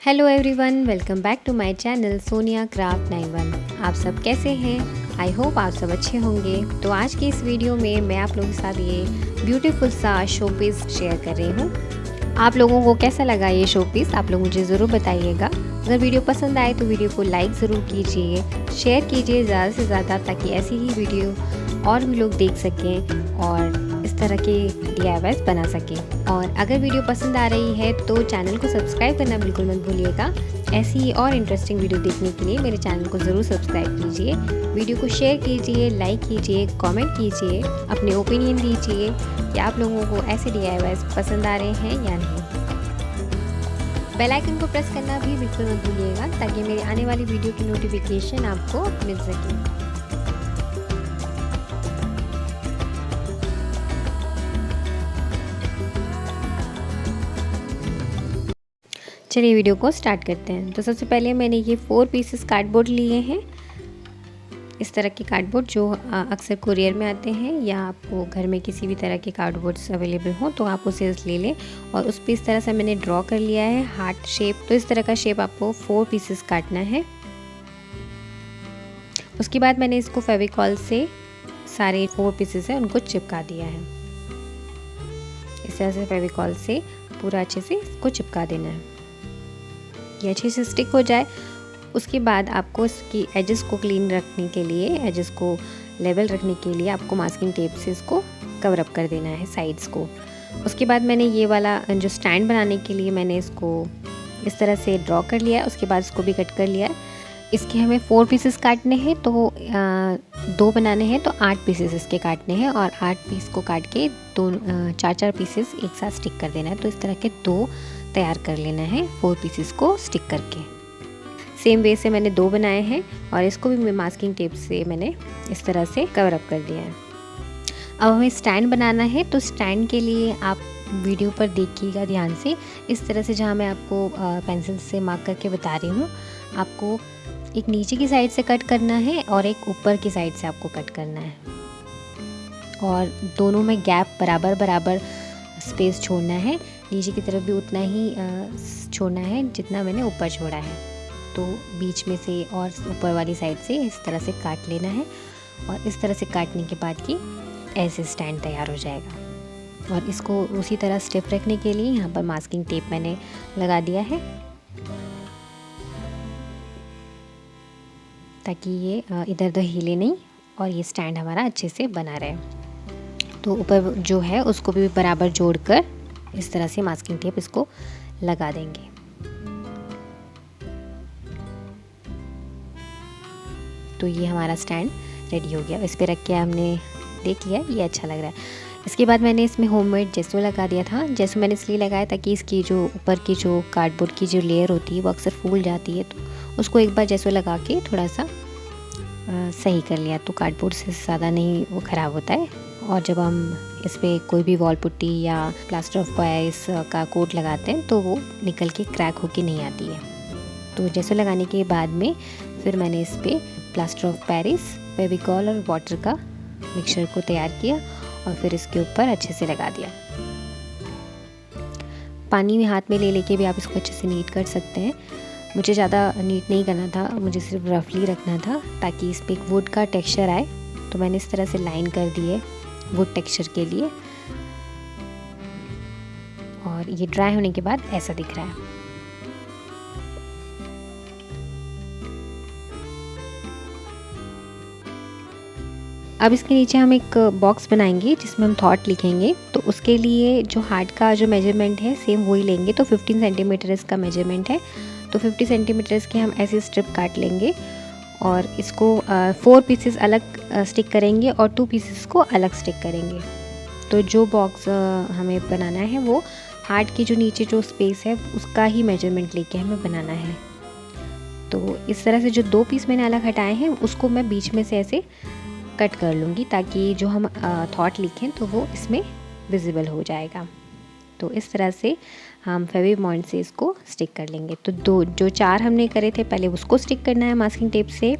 Hello everyone, welcome back to my channel Sonia craft 91। आप सब कैसे हैं? आई होप आप सब अच्छे होंगे। तो आज की इस वीडियो में मैं आप लोगों के साथ ये ब्यूटीफुल सा शो पीस शेयर कर रही हूँ। आप लोगों को कैसा लगा ये शो पीस, आप लोग मुझे ज़रूर बताइएगा। अगर वीडियो पसंद आए तो वीडियो को लाइक ज़रूर कीजिए, शेयर कीजिए ज़्यादा से ज़्यादा, ताकि ऐसी ही वीडियो और भी लोग देख सकें और इस तरह के DIYs बना सकें। और अगर वीडियो पसंद आ रही है तो चैनल को सब्सक्राइब करना बिल्कुल मत भूलिएगा। ऐसी ही और इंटरेस्टिंग वीडियो देखने के लिए मेरे चैनल को ज़रूर सब्सक्राइब कीजिए, वीडियो को शेयर कीजिए, लाइक कीजिए, कमेंट कीजिए, अपने ओपिनियन दीजिए कि आप लोगों को ऐसे DIYs पसंद आ रहे हैं या नहीं। बेल आइकन को प्रेस करना भी बिल्कुल मत भूलिएगा, ताकि मेरी आने वाली वीडियो की नोटिफिकेशन आपको मिल सके। चलिए वीडियो को स्टार्ट करते हैं। तो सबसे पहले मैंने ये 4 पीसेस कार्डबोर्ड लिए हैं। इस तरह के कार्डबोर्ड जो अक्सर कुरियर में आते हैं, या आपको घर में किसी भी तरह के कार्डबोर्ड्स अवेलेबल हो तो आप उसे ले लें। और उस पर इस तरह से मैंने ड्रॉ कर लिया है हार्ट शेप। तो इस तरह का शेप आपको 4 पीसेस काटना है। उसके बाद मैंने इसको फेविकॉल से सारे 4 पीसेस हैं उनको चिपका दिया है। इस तरह से फेविकॉल से पूरा अच्छे से इसको चिपका देना है, ये अच्छे से स्टिक हो जाए। उसके बाद आपको इसकी एजेस को क्लीन रखने के लिए, एजेस को लेवल रखने के लिए आपको मास्किंग टेप से इसको कवर अप कर देना है साइड्स को। उसके बाद मैंने ये वाला जो स्टैंड बनाने के लिए मैंने इसको इस तरह से ड्रॉ कर लिया। उसके बाद इसको भी कट कर लिया। इसके हमें 4 पीसेस काटने हैं, तो 2 बनाने हैं तो 8 पीसेस इसके काटने हैं। और 8 पीस को काट के 4-4 पीसेस एक साथ स्टिक कर देना है। तो इस तरह के 2 तैयार कर लेना है 4 पीसेस को स्टिक करके। सेम वे से मैंने 2 बनाए हैं और इसको भी मैं मास्किंग टेप से मैंने इस तरह से कवर अप कर दिया है। अब हमें स्टैंड बनाना है, तो स्टैंड के लिए आप वीडियो पर देखिएगा ध्यान से। इस तरह से जहाँ मैं आपको पेंसिल से मार्क करके बता रही हूँ, आपको एक नीचे की साइड से कट करना है और एक ऊपर की साइड से आपको कट करना है। और दोनों में गैप बराबर बराबर स्पेस छोड़ना है। नीचे की तरफ भी उतना ही छोड़ना है जितना मैंने ऊपर छोड़ा है। तो बीच में से और ऊपर वाली साइड से इस तरह से काट लेना है। और इस तरह से काटने के बाद की ऐसे स्टैंड तैयार हो जाएगा। और इसको उसी तरह स्टिफ रखने के लिए यहाँ पर मास्किंग टेप मैंने लगा दिया है, ताकि ये इधर उधर हिले नहीं और ये स्टैंड हमारा अच्छे से बना रहे। तो ऊपर जो है उसको भी बराबर जोड़कर इस तरह से मास्किंग टेप इसको लगा देंगे। तो ये हमारा स्टैंड रेडी हो गया। इस पे रख के हमने देख लिया, ये अच्छा लग रहा है। इसके बाद मैंने इसमें होममेड जेसो लगा दिया था। जेसो मैंने इसलिए लगाया ताकि इसकी जो ऊपर की जो कार्डबोर्ड की जो लेयर होती है वो अक्सर फूल जाती है, तो उसको एक बार जेसो लगा के थोड़ा सा सही कर लिया। तो कार्डबोर्ड से ज़्यादा नहीं वो ख़राब होता है। और जब हम इस पर कोई भी वॉल पुट्टी या प्लास्टर ऑफ पेरिस का कोट लगाते हैं तो वो निकल के क्रैक होके नहीं आती है। तो जेसो लगाने के बाद में फिर मैंने इस पर प्लास्टर ऑफ पेरिस, फेविकॉल और वाटर का मिक्सचर को तैयार किया और फिर इसके ऊपर अच्छे से लगा दिया। पानी में हाथ में ले लेके भी आप इसको अच्छे से नीट कर सकते हैं। मुझे ज़्यादा नीट नहीं करना था, मुझे सिर्फ रफली रखना था ताकि इस पर एक वुड का टेक्सचर आए। तो मैंने इस तरह से लाइन कर दी है वुड टेक्सचर के लिए। और ये ड्राई होने के बाद ऐसा दिख रहा है। अब इसके नीचे हम एक बॉक्स बनाएंगे जिसमें हम थॉट लिखेंगे। तो उसके लिए जो हार्ट का जो मेजरमेंट है सेम वही लेंगे। तो 15 सेंटीमीटर इसका मेजरमेंट है। तो 50 सेंटीमीटर के हम ऐसे स्ट्रिप काट लेंगे और इसको 4 पीसेस अलग स्टिक करेंगे और 2 पीसेस को अलग स्टिक करेंगे। तो जो बॉक्स हमें बनाना है वो हार्ट की जो नीचे जो स्पेस है उसका ही मेजरमेंट लेके हमें बनाना है। तो इस तरह से जो 2 पीस मैंने अलग हटाए हैं उसको मैं बीच में से ऐसे कट कर लूँगी, ताकि जो हम थॉट लिखें तो वो इसमें विजिबल हो जाएगा। तो इस तरह से हम फेविबॉन्ड से इसको स्टिक कर लेंगे। तो जो 4 हमने करे थे पहले उसको स्टिक करना है मास्किंग टेप से,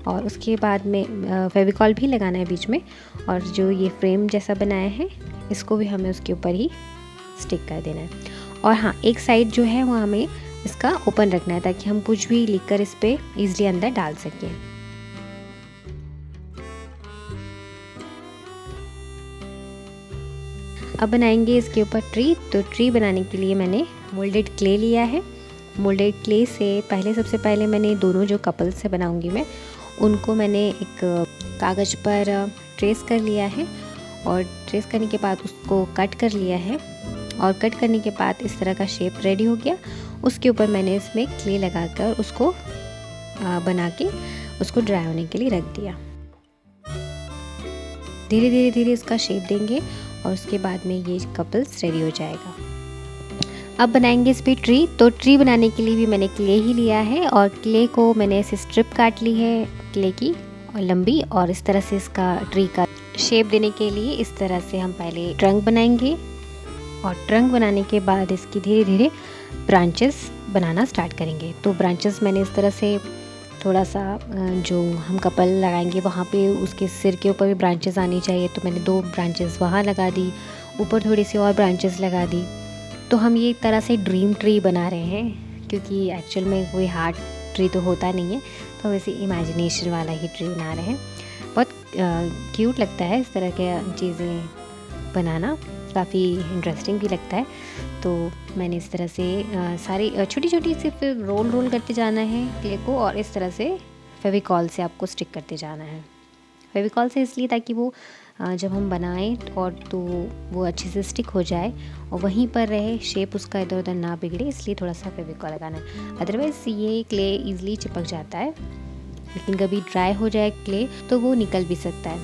और उसके बाद में फेविकॉल भी लगाना है बीच में। और जो ये फ्रेम जैसा बनाया है इसको भी हमें उसके ऊपर ही स्टिक कर देना है। और हाँ, एक साइड जो है वो हमें इसका ओपन रखना है ताकि हम कुछ भी लिखकर इस पर ईजिली अंदर डाल सकें। अब बनाएंगे इसके ऊपर ट्री। तो ट्री बनाने के लिए मैंने मोल्डेड क्ले लिया है। मोल्डेड क्ले से सबसे पहले मैंने दोनों जो कपल्स से बनाऊंगी मैं, उनको मैंने एक कागज़ पर ट्रेस कर लिया है और ट्रेस करने के बाद उसको कट कर लिया है। और कट करने के बाद इस तरह का शेप रेडी हो गया। उसके ऊपर मैंने इसमें क्ले लगाकर उसको बना के उसको ड्राई होने के लिए रख दिया। धीरे धीरे इसका शेप देंगे और उसके बाद में ये कपल्स रेडी हो जाएगा। अब बनाएंगे इस पर ट्री। तो ट्री बनाने के लिए भी मैंने क्ले ही लिया है और क्ले को मैंने ऐसे स्ट्रिप काट ली है क्ले की और लंबी, और इस तरह से इसका ट्री का शेप देने के लिए इस तरह से हम पहले ट्रंक बनाएंगे और ट्रंक बनाने के बाद इसकी धीरे धीरे ब्रांचेस बनाना स्टार्ट करेंगे। तो ब्रांचेस मैंने इस तरह से थोड़ा सा जो हम कपल लगाएंगे वहाँ पे उसके सिर के ऊपर भी ब्रांचेस आनी चाहिए, तो मैंने 2 ब्रांचेस वहाँ लगा दी, ऊपर थोड़ी सी और ब्रांचेस लगा दी। तो हम ये एक तरह से ड्रीम ट्री बना रहे हैं, क्योंकि एक्चुअल में कोई हार्ड ट्री तो होता नहीं है, तो वैसे इमेजिनेशन वाला ही ट्री बना रहे हैं। बहुत क्यूट लगता है इस तरह की चीज़ें बनाना, काफ़ी इंटरेस्टिंग भी लगता है। तो मैंने इस तरह से सारी छोटी छोटी सिर्फ रोल करते जाना है क्ले को, और इस तरह से फेविकॉल से आपको स्टिक करते जाना है। फेविकॉल से इसलिए ताकि वो जब हम बनाएं और तो वो अच्छे से स्टिक हो जाए और वहीं पर रहे, शेप उसका इधर उधर ना बिगड़े, इसलिए थोड़ा सा फेविकॉल लगाना है। अदरवाइज़ ये क्ले ईजिली चिपक जाता है, लेकिन कभी ड्राई हो जाए क्ले तो वो निकल भी सकता है,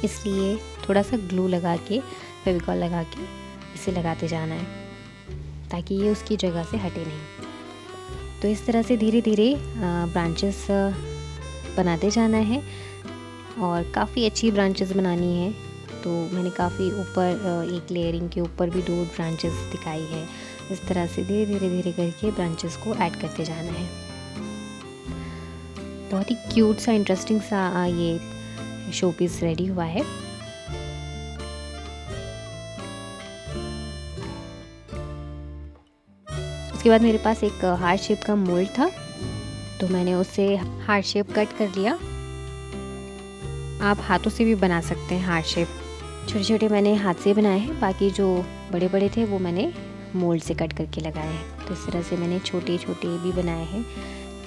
इसलिए थोड़ा सा ग्लू लगा के फेविकॉल लगा के इसे लगाते जाना है ताकि ये उसकी जगह से हटे नहीं। तो इस तरह से धीरे धीरे ब्रांचेस बनाते जाना है और काफ़ी अच्छी ब्रांचेस बनानी है। तो मैंने काफ़ी ऊपर एक लेयरिंग के ऊपर भी 2 ब्रांचेस दिखाई है। इस तरह से धीरे करके ब्रांचेस को ऐड करते जाना है। बहुत ही क्यूट सा इंटरेस्टिंग सा ये शो पीस रेडी हुआ है। उसके बाद मेरे पास एक हार्ट शेप का मोल्ड था, तो मैंने उससे हार्ट शेप कट कर लिया। आप हाथों से भी बना सकते हैं हार्ट शेप। छोटे छोटे मैंने हाथ से बनाए हैं, बाकी जो बड़े बड़े थे वो मैंने मोल्ड से कट करके लगाए हैं। तो इस तरह से मैंने छोटे छोटे भी बनाए हैं।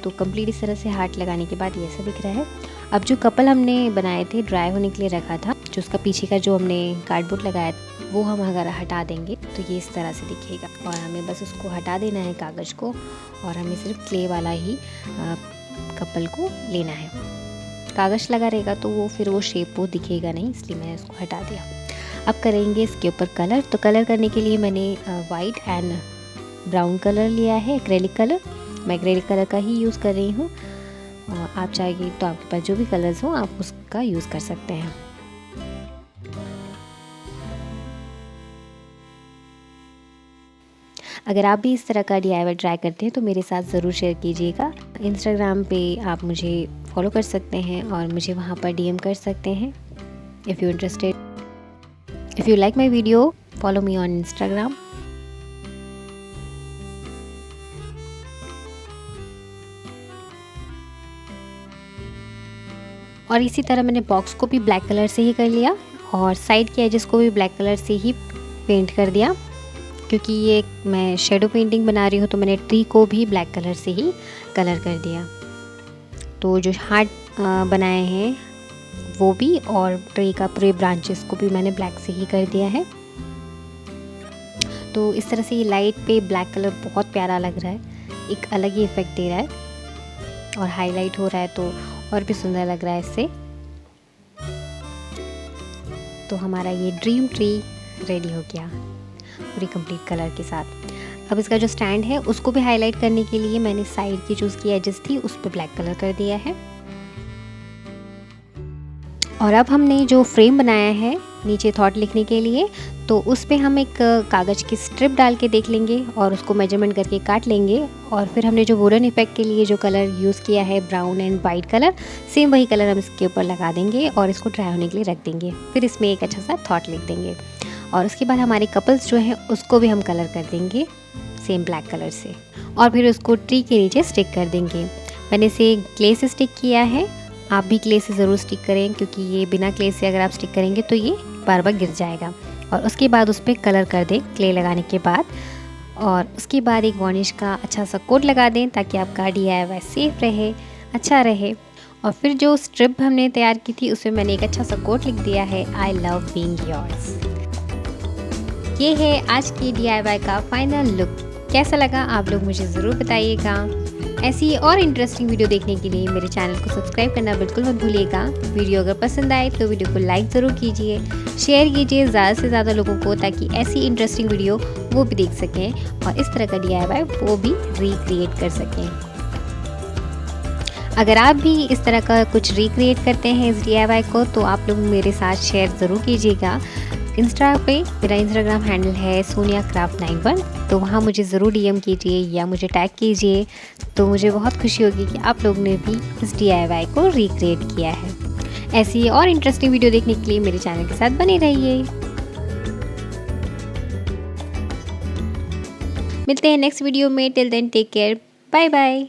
तो कंप्लीट इस तरह से हार्ट लगाने के बाद ये ऐसा दिख रहा है। अब जो कपल हमने बनाए थे ड्राई होने के लिए रखा था, जो उसका पीछे का जो हमने कार्डबोर्ड लगाया वो हम अगर हटा देंगे तो ये इस तरह से दिखेगा, और हमें बस उसको हटा देना है कागज़ को, और हमें सिर्फ क्ले वाला ही कपल को लेना है। कागज़ लगा रहेगा तो वो फिर वो शेप वो दिखेगा नहीं, इसलिए मैंने उसको हटा दिया। अब करेंगे इसके ऊपर कलर। तो कलर करने के लिए मैंने वाइट एंड ब्राउन कलर लिया है, एक्रेलिक कलर। मैं एक्रेलिक कलर का ही यूज़ कर रही हूँ। आप चाहेंगे तो आपके पास जो भी कलर्स हो आप उसका यूज़ कर सकते हैं। अगर आप भी इस तरह का DIY ट्राई करते हैं तो मेरे साथ ज़रूर शेयर कीजिएगा। इंस्टाग्राम पे आप मुझे फॉलो कर सकते हैं और मुझे वहाँ पर DM कर सकते हैं। If you interested, if you like my video, follow me on Instagram. और इसी तरह मैंने बॉक्स को भी ब्लैक कलर से ही कर लिया और साइड के एजेस को भी ब्लैक कलर से ही पेंट कर दिया। क्योंकि ये मैं शेडो पेंटिंग बना रही हूँ तो मैंने ट्री को भी ब्लैक कलर से ही कलर कर दिया। तो जो हार्ट बनाए हैं वो भी, और ट्री का पूरे ब्रांचेस को भी मैंने ब्लैक से ही कर दिया है। तो इस तरह से ये लाइट पे ब्लैक कलर बहुत प्यारा लग रहा है, एक अलग ही इफ़ेक्ट दे रहा है और हाईलाइट हो रहा है तो और भी सुंदर लग रहा है इससे। तो हमारा ये ड्रीम ट्री रेडी हो गया पूरी कंप्लीट कलर के साथ। अब इसका जो स्टैंड है उसको भी हाईलाइट करने के लिए मैंने साइड की जो उसकी एजेस थी उस पर ब्लैक कलर कर दिया है। और अब हमने जो फ्रेम बनाया है नीचे थॉट लिखने के लिए, तो उस पे हम एक कागज़ की स्ट्रिप डाल के देख लेंगे और उसको मेजरमेंट करके काट लेंगे। और फिर हमने जो वुडन इफेक्ट के लिए जो कलर यूज़ किया है brown and white colour, same वही कलर हम इसके ऊपर लगा देंगे और इसको ड्राई होने के लिए रख देंगे। फिर इसमें एक अच्छा सा थॉट लिख देंगे और उसके बाद हमारे कपल्स जो हैं उसको भी हम कलर कर देंगे सेम ब्लैक कलर से, और फिर उसको ट्री के नीचे स्टिक कर देंगे। मैंने इसे क्ले से स्टिक किया है, आप भी क्ले से ज़रूर स्टिक करें, क्योंकि ये बिना क्ले से अगर आप स्टिक करेंगे तो ये बार बार गिर जाएगा। और उसके बाद उस पर कलर कर दें क्ले लगाने के बाद, और उसके बाद एक वार्निश का अच्छा सा कोट लगा दें ताकि आपका DIY सेफ रहे, अच्छा रहे। और फिर जो स्ट्रिप हमने तैयार की थी उसमें मैंने एक अच्छा सा कोट लिख दिया है, आई लव बीइंग योर्स। ये है आज की DIY का फाइनल लुक। कैसा लगा आप लोग मुझे ज़रूर बताइएगा। ऐसी और इंटरेस्टिंग वीडियो देखने के लिए मेरे चैनल को सब्सक्राइब करना बिल्कुल मत भूलिएगा। वीडियो अगर पसंद आए तो वीडियो को लाइक ज़रूर कीजिए, शेयर कीजिए ज़्यादा से ज़्यादा लोगों को, ताकि ऐसी इंटरेस्टिंग वीडियो वो भी देख सकें और इस तरह का DIY वो भी रिक्रिएट कर सकें। अगर आप भी इस तरह का कुछ रिक्रिएट करते हैं इस DIY को, तो आप लोग मेरे साथ शेयर ज़रूर कीजिएगा। इंस्टा पे मेरा इंस्टाग्राम हैंडल है soniacraft91, तो वहाँ मुझे ज़रूर DM कीजिए या मुझे टैग कीजिए, तो मुझे बहुत खुशी होगी कि आप लोगों ने भी इस DIY को रिक्रिएट किया है। ऐसी और इंटरेस्टिंग वीडियो देखने के लिए मेरे चैनल के साथ बने रहिए। मिलते हैं नेक्स्ट वीडियो में। Till then take care, bye bye.